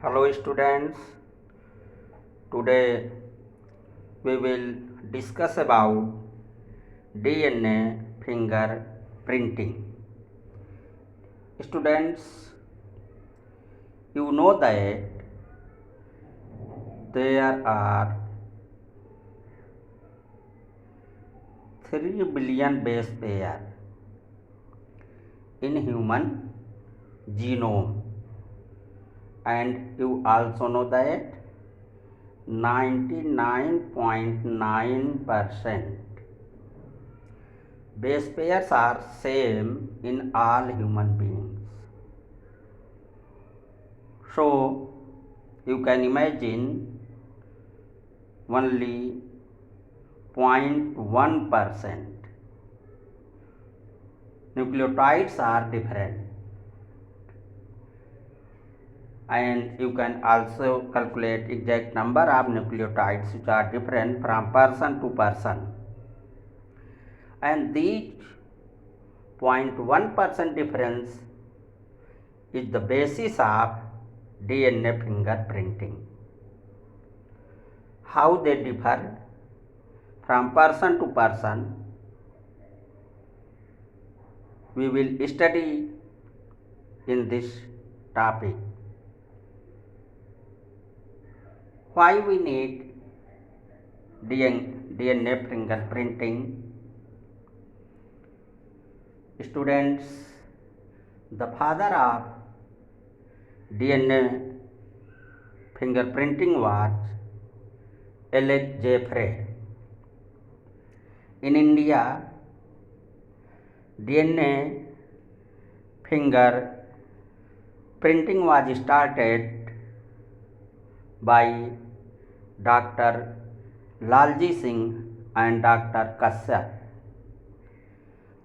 Hello students, today we will discuss about DNA fingerprinting. Students, you know that there are 3 billion base pair in human genome, and you also know that 99.9% base pairs are same in all human beings. So you can imagine only 0.1% nucleotides are different, and you can also calculate exact number of nucleotides which are different from person to person, and these 0.1% difference is the basis of DNA fingerprinting. How they differ from person to person, we will study in this topic. Why we need DNA fingerprinting? Students, the father of DNA fingerprinting was Alex Jeffrey. In India, DNA fingerprinting was started by Dr. Lalji Singh and Dr. Kashyap.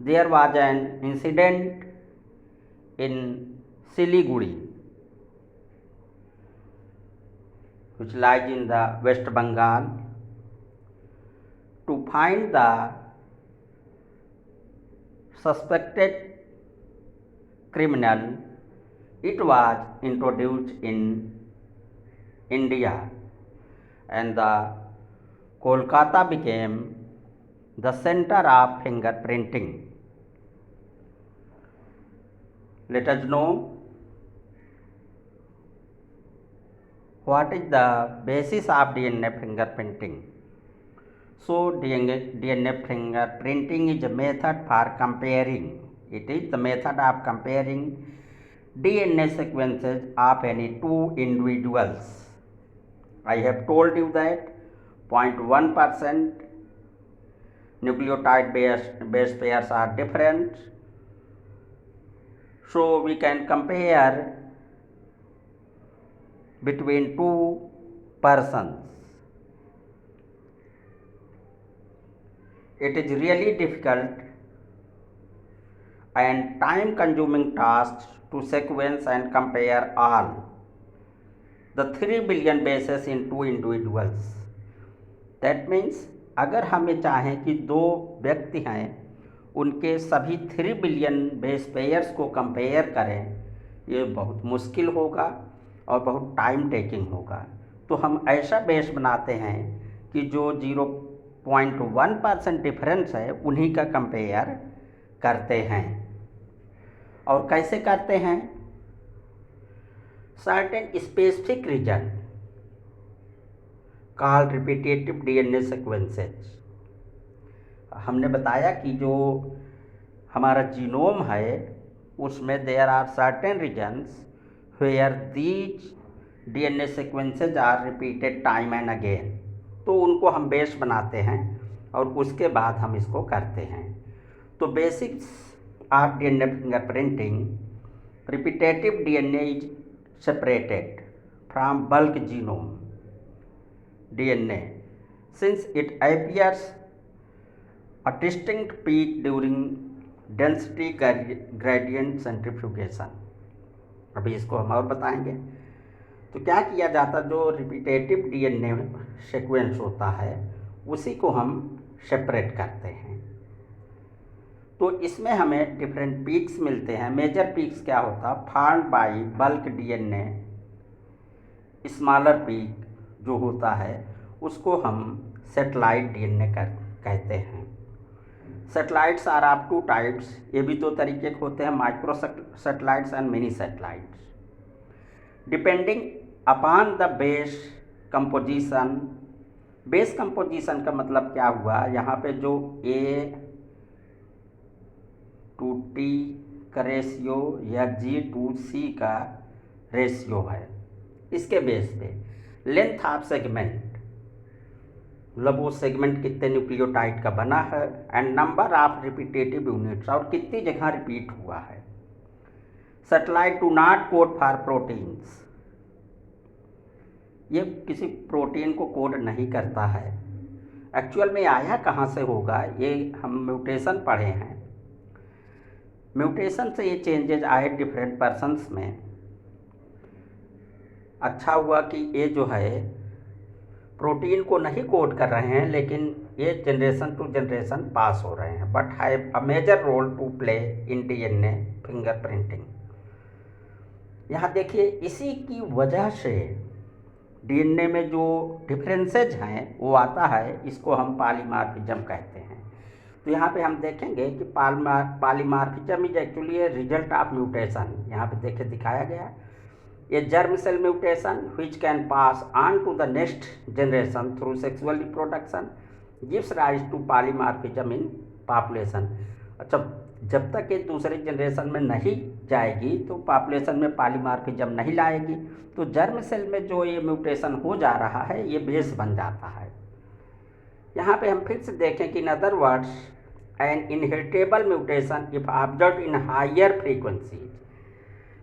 There was an incident in Siliguri, which lies in the West Bengal, to find the suspected criminal. It was introduced in India, and the Kolkata became the center of fingerprinting. Let us know what is the basis of DNA fingerprinting. So DNA fingerprinting is a method for comparing. It is the method of comparing DNA sequences of any two individuals. I have told you that 0.1% nucleotide base pairs are different. So we can compare between two persons. It is really difficult and time consuming task to sequence and compare all the 3 billion bases in two individuals. That means अगर हमें चाहें कि दो व्यक्ति हैं उनके सभी 3 billion base pairs को कंपेयर करें, ये बहुत मुश्किल होगा और बहुत टाइम टेकिंग होगा। तो हम ऐसा बेस बनाते हैं कि जो 0.1% डिफरेंस है उन्हीं का कंपेयर करते हैं। और कैसे करते हैं? Certain specific region called repetitive DNA sequences. हमने बताया कि जो हमारा जीनोम है उसमें there are certain regions where these DNA sequences are repeated time and again. तो उनको हम बेस बनाते हैं और उसके बाद हम इसको करते हैं। तो basics of DNA fingerprinting, repetitive DNA is separated from bulk genome DNA since it appears a distinct peak during density gradient centrifugation। अभी इसको हम और बताएंगे। तो क्या किया जाता, जो रिपीटेटिव DNA सीक्वेंस होता है उसी को हम सेपरेट करते हैं। तो इसमें हमें डिफरेंट पीक्स मिलते हैं। मेजर पीक्स क्या होता, formed by bulk DNA smaller peak जो होता है उसको हम सेटेलाइट डीएनए कहते हैं। Satellites are of two types, ये भी दो तरीके के होते हैं, micro satellites and mini satellites. Depending upon the base composition, base composition का मतलब क्या हुआ, यहाँ पे जो A/T का रेशियो या G/C का रेशियो है, इसके बेस पे लेंथ ऑफ सेगमेंट, मतलब वो सेगमेंट कितने न्यूक्लियोटाइड का बना है, and number of repetitive units, और कितनी जगह रिपीट हुआ है। Satellite do not code for proteins, ये किसी प्रोटीन को कोड नहीं करता है। एक्चुअल में आया कहाँ से होगा, ये हम म्यूटेशन पढ़े हैं, म्यूटेशन से ये चेंजेज आए डिफरेंट पर्सन्स में। अच्छा हुआ कि ये जो है प्रोटीन को नहीं कोड कर रहे हैं, लेकिन ये जनरेशन टू जनरेशन पास हो रहे हैं, but have a major role to play in DNA fingerprinting. यहाँ देखिए, इसी की वजह से डीएनए में जो डिफरेंसेज हैं वो आता है, इसको हम पॉलीमॉर्फिज्म कहते हैं। तो यहाँ पे हम देखेंगे कि polymorphism is actually a result of mutation. यहाँ पे देखिए दिखाया गया, a germ cell mutation which can pass on to the next generation through sexual reproduction gives rise to polymorphism in population। अच्छा, जब तक ये दूसरे जनरेशन में नहीं जाएगी तो पॉपुलेशन में पॉलीमॉर्फिज्म नहीं लाएगी, तो जर्म सेल में जो ये म्यूटेशन हो जा रहा है ये बेस बन जाता है। यहाँ पे हम फिर से देखें कि in other words an inheritable mutation if observed in higher frequencies,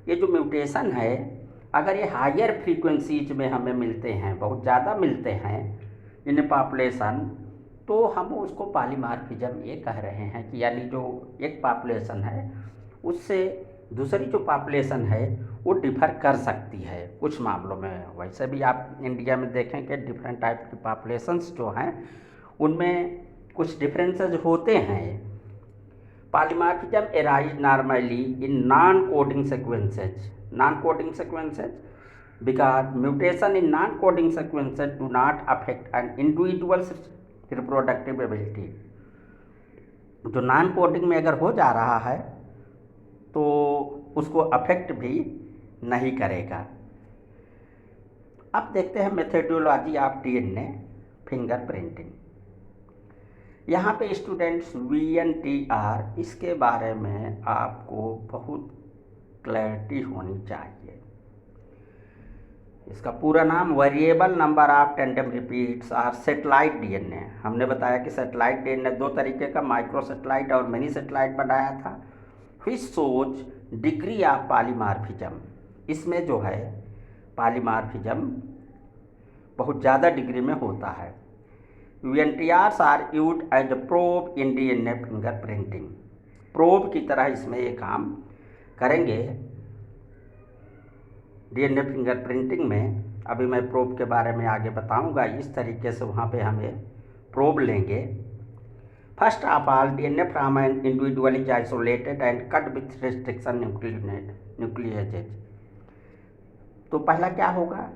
ये जो म्यूटेशन है अगर ये हायर फ्रीक्वेंसीज में हमें मिलते हैं, बहुत ज़्यादा मिलते हैं इन पॉपुलेशन, तो हम उसको पॉलीमॉर्फिज्म ये कह रहे हैं कि यानी जो एक पॉपुलेशन है उससे दूसरी जो पॉपुलेशन है वो डिफर कर सकती है कुछ मामलों में। वैसे भी आप इंडिया में देखें कि डिफरेंट टाइप की पॉपुलेशंस जो हैं उनमें कुछ डिफरेंसेस होते हैं। Polymorphism arise normally in non coding sequences, non-coding sequences, because mutation in non-coding sequences do not affect an individual's reproductive ability। जो नॉन कोडिंग में अगर हो जा रहा है तो उसको अफेक्ट भी नहीं करेगा। अब देखते हैं मेथडोलॉजी ऑफ डीएनए फिंगरप्रिंटिंग। यहाँ पे स्टूडेंट्स VNTR, इसके बारे में आपको बहुत क्लैरिटी होनी चाहिए। इसका पूरा नाम variable number of tandem repeats और सेटेलाइट डीएनए। हमने बताया कि सेटेलाइट डीएनए दो तरीके का, माइक्रो सेटेलाइट और मिनी सेटेलाइट बनाया था। Which shows degree of polymorphism, इसमें जो है पॉलीमॉर्फिज्म बहुत ज़्यादा डिग्री में होता है। VNTRs are used as a probe in DNA fingerprinting, probe की तरह इसमें ये काम करेंगे डीएनए फिंगरप्रिंटिंग में। अभी मैं प्रोब के बारे में आगे बताऊंगा, इस तरीके से वहाँ पे हमें प्रोब लेंगे। First of all DNA from an individual is isolated and cut with restriction nucleases. तो पहला क्या होगा,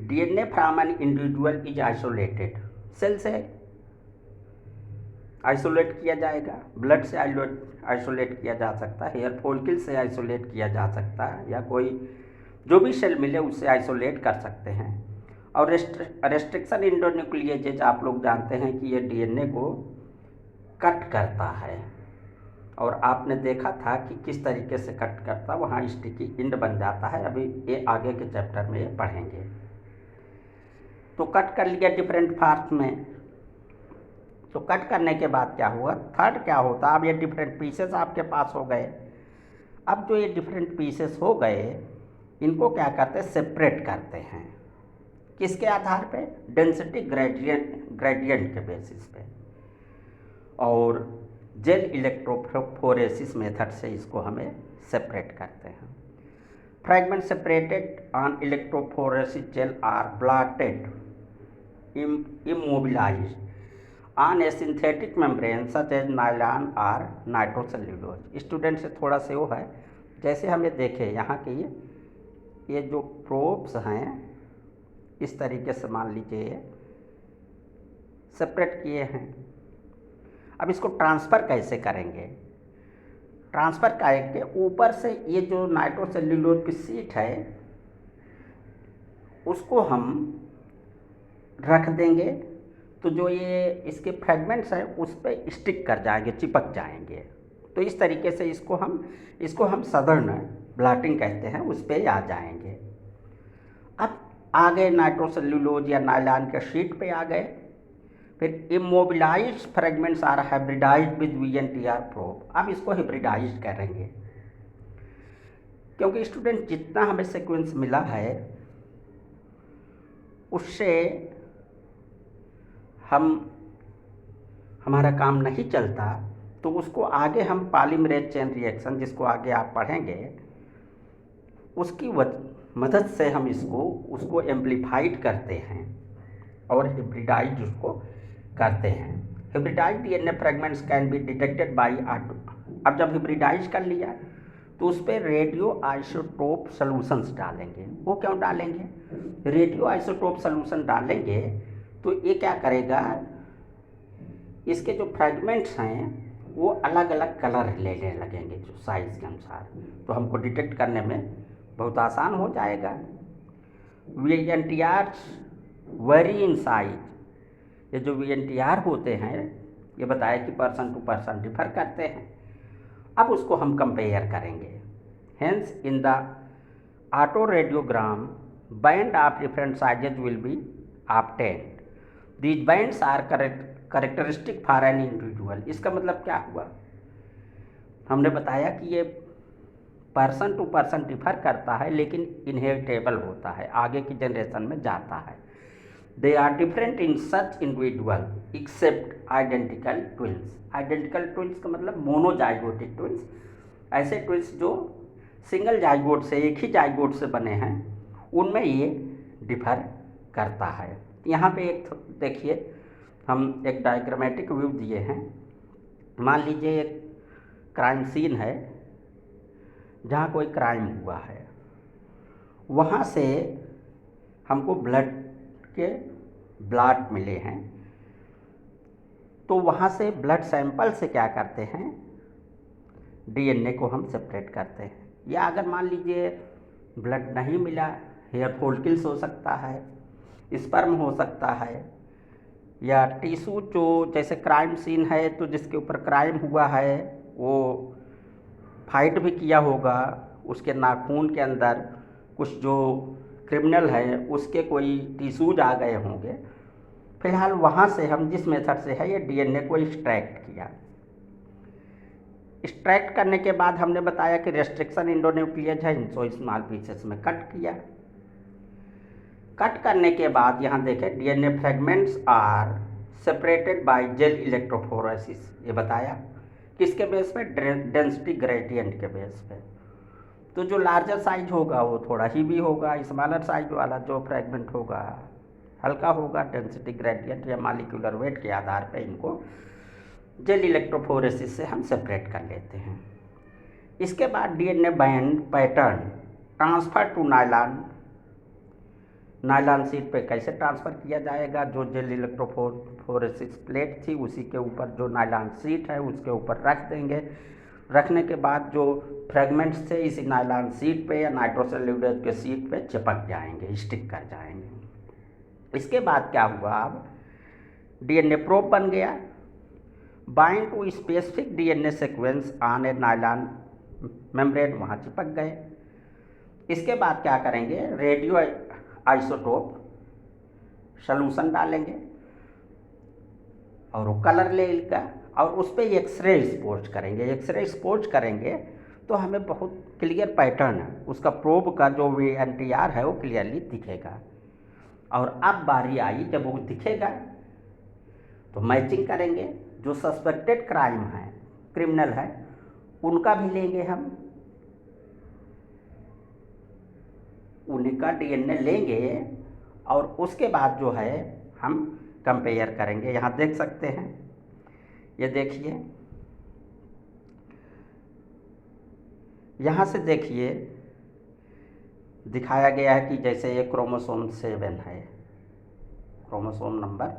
DNA from an individual is isolated, cell से आइसोलेट किया जाएगा, ब्लड से आइसोलेट किया जा सकता है, हेयर फॉलिकल से आइसोलेट किया जा सकता है, या कोई जो भी सेल मिले उससे आइसोलेट कर सकते हैं। और रेस्ट्रिक्शन इंडोन्यूक्लियोजेज आप लोग जानते हैं कि ये डीएनए को कट करता है, और आपने देखा था कि किस तरीके से कट करता, वहाँ स्टिकी इंड बन जाता है। अभी ये आगे के चैप्टर में ये पढ़ेंगे। तो कट कर लिया डिफरेंट पार्ट्स में, तो कट करने के बाद क्या हुआ, थर्ड क्या होता, अब ये डिफरेंट पीसेस आपके पास हो गए। अब जो ये डिफरेंट पीसेस हो गए इनको क्या करते हैं, सेपरेट करते हैं। किसके आधार पे, डेंसिटी ग्रेडियंट के बेसिस पे, और जेल इलेक्ट्रोफोरेसिस मेथड से इसको हमें सेपरेट करते हैं। Fragment separated on electrophoresis gel are blotted immobilized on a synthetic membrane such as nylon or nitrocellulose। Student से थोड़ा से वो है, जैसे हम ये देखें यहाँ के ये ये जो प्रोब्स हैं इस तरीके से मान लीजिए सेपरेट किए हैं। अब इसको ट्रांसफ़र कैसे करेंगे? ट्रांसफ़र करके ऊपर से ये जो नाइट्रोसेल्यूलोज की शीट है उसको हम रख देंगे, तो जो ये इसके फ्रेगमेंट्स हैं उस पर स्टिक कर जाएंगे, चिपक जाएंगे। तो इस तरीके से इसको हम सदर्न ब्लॉटिंग कहते हैं, उस पर आ जाएंगे। अब आ गए नाइट्रोसेल्यूलोज या नायलॉन के शीट पे आ गए। फिर immobilized fragments are hybridized with VNTR probe. अब इसको हाइब्रिडाइज्ड करेंगे, क्योंकि स्टूडेंट जितना हमें सीक्वेंस मिला है उससे हमारा काम नहीं चलता, तो उसको आगे हम पॉलीमरेज चेन रिएक्शन, जिसको आगे आप पढ़ेंगे, उसकी मदद से हम उसको एम्प्लीफाइड करते हैं और हाइब्रिडाइज्ड उसको करते हैं। Hybridized DNA fragments can be detected by auto. अब जब हाइब्रिडाइज कर लिया तो उस पर रेडियो आइसोटोप सॉल्यूशंस डालेंगे। वो क्यों डालेंगे? रेडियो आइसोटोप सॉल्यूशन डालेंगे तो ये क्या करेगा, इसके जो फ्रेगमेंट्स हैं वो अलग अलग कलर लेने लगेंगे जो साइज़ के अनुसार, तो हमको डिटेक्ट करने में बहुत आसान हो जाएगा। VNTR very in size. ये जो VNTR होते हैं ये बताया कि पर्सन टू पर्सन डिफर करते हैं। अब उसको हम कंपेयर करेंगे। Hence in the autoradiogram band of different sizes will be obtained. These bands are characteristic for an individual. इसका मतलब क्या हुआ? हमने बताया कि ये पर्सन टू पर्सन डिफर करता है, लेकिन इनहेरिटेबल होता है, आगे की जनरेशन में जाता है। They are different in such individual except identical twins. Identical twins का मतलब मोनोजाइगोटिक ट्विंस, ऐसे ट्विंस जो सिंगल जाइगोट से, एक ही जाइगोट से बने हैं, उनमें ये डिफर करता है। यहाँ पे एक देखिए, हम एक डायग्रामेटिक व्यू दिए हैं। मान लीजिए एक क्राइम सीन है जहाँ कोई क्राइम हुआ है, वहाँ से हमको ब्लड के ब्लॉट मिले हैं, तो वहाँ से ब्लड सैंपल से क्या करते हैं, DNA को हम सेपरेट करते हैं। या अगर मान लीजिए ब्लड नहीं मिला, हेयर फॉलिकल्स हो सकता है, स्पर्म हो सकता है, या टिश्यू जो जैसे क्राइम सीन है तो जिसके ऊपर क्राइम हुआ है वो फाइट भी किया होगा, उसके नाखून के अंदर कुछ जो क्रिमिनल है उसके कोई टिश्यूज आ गए होंगे। फिलहाल वहाँ से हम जिस मेथड से है ये DNA को एक्सट्रैक्ट किया। एक्सट्रैक्ट करने के बाद हमने बताया कि रेस्ट्रिक्शन इंडोन्यूक्लियस है, इनको स्मॉल पीसेस में कट किया। कट करने के बाद यहाँ देखें DNA fragments are separated by gel electrophoresis. ये बताया किसके बेस पे? डेंसिटी ग्रेडियंट के बेस पे। तो जो लार्जर साइज होगा वो थोड़ा ही भी होगा, स्मॉलर साइज वाला जो फ्रेगमेंट होगा हल्का होगा। डेंसिटी ग्रेडियंट या मॉलिक्यूलर वेट के आधार पे इनको जेल इलेक्ट्रोफोरेसिस से हम सेपरेट कर लेते हैं। इसके बाद DNA band pattern transfer to nylon. Nylon sheet पे कैसे ट्रांसफ़र किया जाएगा? जो जेल इलेक्ट्रोफोरेसिस प्लेट थी उसी के ऊपर जो नायलॉन शीट है उसके ऊपर रख देंगे। रखने के बाद जो फ्रेगमेंट्स थे इसी नायलॉन शीट पे या नाइट्रोसेल्यूलोज के शीट पे चिपक जाएंगे, स्टिक कर जाएंगे। इसके बाद क्या हुआ? अब DNA प्रोब बन गया, bind to specific DNA sequence on a nylon membrane, वहाँ चिपक गए। इसके बाद क्या करेंगे? रेडियो आइसोटोप सॉल्यूशन डालेंगे और वो कलर लेगा और उस पर एक्सरे एक्सपोज करेंगे। एक्सरे एक्सपोज करेंगे तो हमें बहुत क्लियर पैटर्न है उसका, प्रोब का जो VNTR है वो क्लियरली दिखेगा। और अब बारी आई जब वो दिखेगा तो मैचिंग करेंगे। जो सस्पेक्टेड क्राइम है, क्रिमिनल है, उनका भी लेंगे हम, उनका DNA लेंगे और उसके बाद जो है हम कंपेयर करेंगे। यहाँ देख सकते हैं, ये देखिए, यहाँ से देखिए दिखाया गया है कि जैसे ये क्रोमोसोम 7 है, क्रोमोसोम नंबर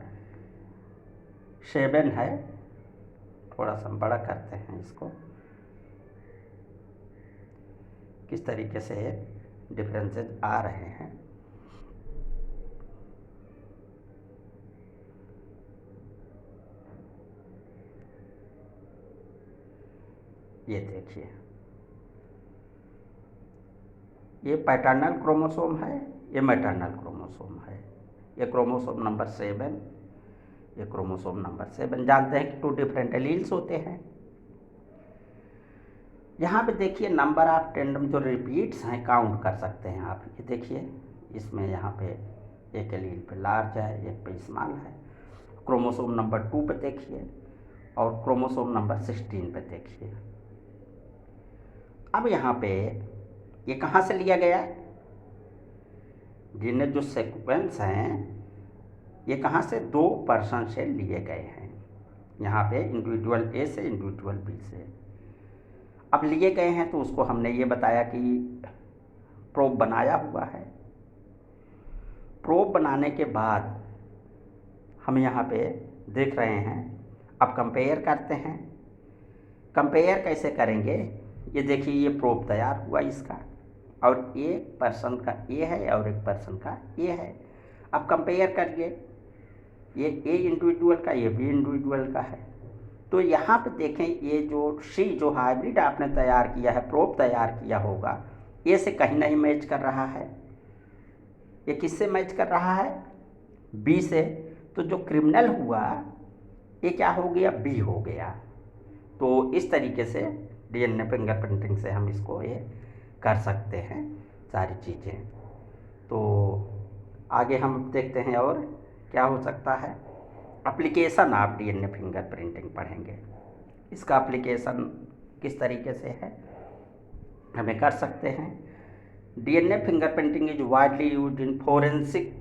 7 है। थोड़ा सा बड़ा करते हैं इसको, किस तरीके से डिफरेंसेस आ रहे हैं। ये देखिए, ये पैटर्नल क्रोमोसोम है, ये मैटरनल क्रोमोसोम है। ये क्रोमोसोम नंबर 7, ये क्रोमोसोम नंबर 7। जानते हैं कि 2 डिफरेंट एलील्स होते हैं। यहाँ पे देखिए नंबर ऑफ टेंडम जो रिपीट्स हैं काउंट कर सकते हैं आप। ये देखिए, इसमें यहाँ पे एक एलील पे लार्ज है, एक पे स्मॉल है। क्रोमोसोम नंबर 2 पे देखिए और क्रोमोसोम नंबर 16 पे देखिए। अब यहाँ पे ये कहाँ से लिया गया है? डीएनए जो सीक्वेंस हैं ये कहाँ से? 2 पर्सन से लिए गए हैं। यहाँ पे इंडिविजुअल ए से इंडिविजुअल बी से अब लिए गए हैं, तो उसको हमने ये बताया कि प्रोब बनाया हुआ है। प्रोब बनाने के बाद हम यहाँ पे देख रहे हैं। अब कंपेयर करते हैं। कंपेयर कैसे करेंगे? ये देखिए, ये प्रोब तैयार हुआ इसका, और एक पर्सन का ए है और एक पर्सन का ए है। अब कंपेयर करिए, ये ए इंडिविजुअल का, ये बी इंडिविजुअल का है। तो यहाँ पे देखें, ये जो सी जो हाइब्रिड आपने तैयार किया है, प्रोब तैयार किया होगा, ए से कहीं नहीं मैच कर रहा है। ये किससे मैच कर रहा है? बी से। तो जो क्रिमिनल हुआ ये क्या हो गया? बी हो गया। तो इस तरीके से डीएनए फिंगरप्रिंटिंग से हम इसको ये कर सकते हैं सारी चीज़ें। तो आगे हम देखते हैं और क्या हो सकता है। एप्लीकेशन ऑफ डीएनए फिंगरप्रिंटिंग पढ़ेंगे। इसका एप्लीकेशन किस तरीके से है हमें कर सकते हैं। DNA fingerprinting is widely used in forensic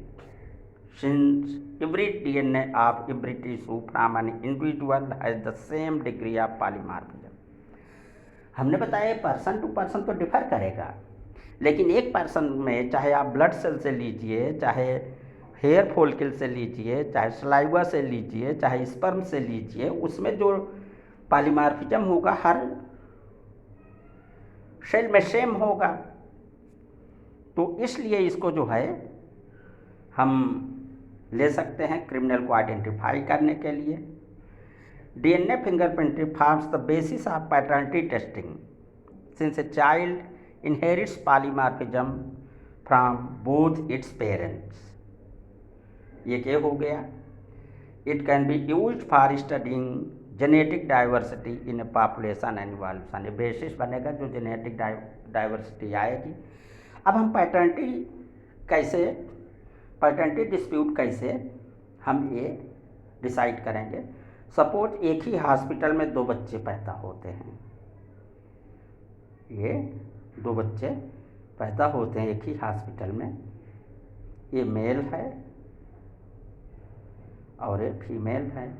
since every DNA of every tissue from an individual has the same degree of polymorphism। हमने बताया पर्सन टू पर्सन तो डिफर करेगा, लेकिन एक पर्सन में चाहे आप ब्लड सेल से लीजिए, चाहे हेयर फॉलिकल से लीजिए, चाहे सलाइवा से लीजिए, चाहे स्पर्म से लीजिए, उसमें जो पॉलीमॉर्फिज्म होगा हर सेल में सेम होगा। तो इसलिए इसको जो है हम ले सकते हैं क्रिमिनल को आइडेंटिफाई करने के लिए। DNA fingerprinting forms the basis of paternity testing since a child inherits polymorphism from both its parents. ये क्या हो गया? It can be used for studying genetic diversity in A population and evolution. ये basis बनेगा जो genetic diversity आएगी। अब हम पैटर्निटी डिस्प्यूट कैसे हम ये डिसाइड करेंगे। सपोज एक ही हॉस्पिटल में 2 बच्चे पैदा होते हैं। ये 2 बच्चे पैदा होते हैं एक ही हॉस्पिटल में। ये मेल है और ये फीमेल है,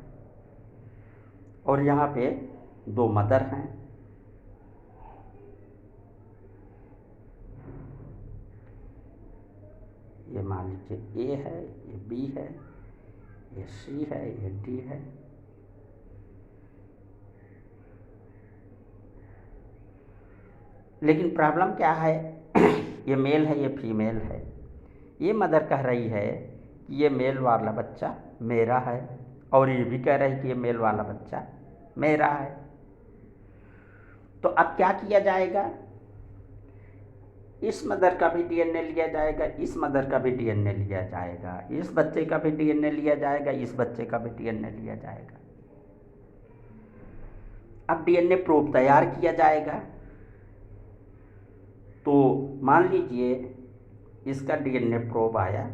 और यहाँ पे 2 मदर हैं। ये मान लीजिए ए है, ये बी है, ये सी है, ये डी है। लेकिन प्रॉब्लम क्या है? ये मेल है, ये फीमेल है। ये मदर कह रही है कि ये मेल वाला बच्चा मेरा है, और ये भी कह रही है कि ये मेल वाला बच्चा मेरा है। तो अब क्या किया जाएगा? इस मदर का भी डीएनए लिया जाएगा, इस मदर का भी डीएनए लिया जाएगा, इस बच्चे का भी डीएनए लिया जाएगा, इस बच्चे का भी डीएनए लिया जाएगा। अब डीएनए प्रोब तैयार किया जाएगा। तो मान लीजिए इसका डीएनए प्रोब आया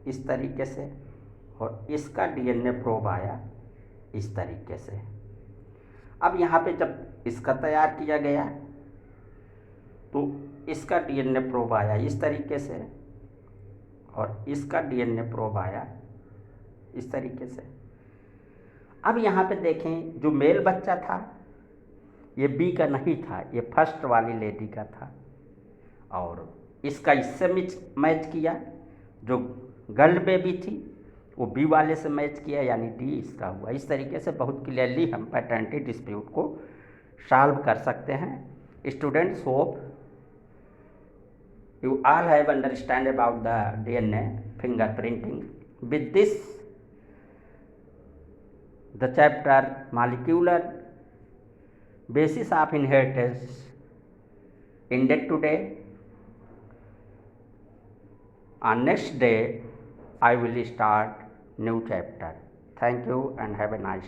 इस तरीके से, और इसका डीएनए प्रोब आया इस तरीके से। अब यहाँ पे जब इसका तैयार किया गया तो इसका डीएनए प्रोब आया इस तरीके से, और इसका डीएनए प्रोब आया इस तरीके से। अब यहाँ पे देखें, जो मेल बच्चा था ये बी का नहीं था, ये फर्स्ट वाली लेडी का था, और इसका इससे मैच किया, जो गर्ल बेबी थी वो बी वाले से मैच किया, यानी डी इसका हुआ। इस तरीके से बहुत क्लियरली हम पैटर्निटी डिस्प्यूट को सॉल्व कर सकते हैं। Students, hope you all have understand about the DNA fingerprinting. With this, the chapter molecular basis of inheritance ended today. On next day, I will start new chapter. Thank you and have a nice day.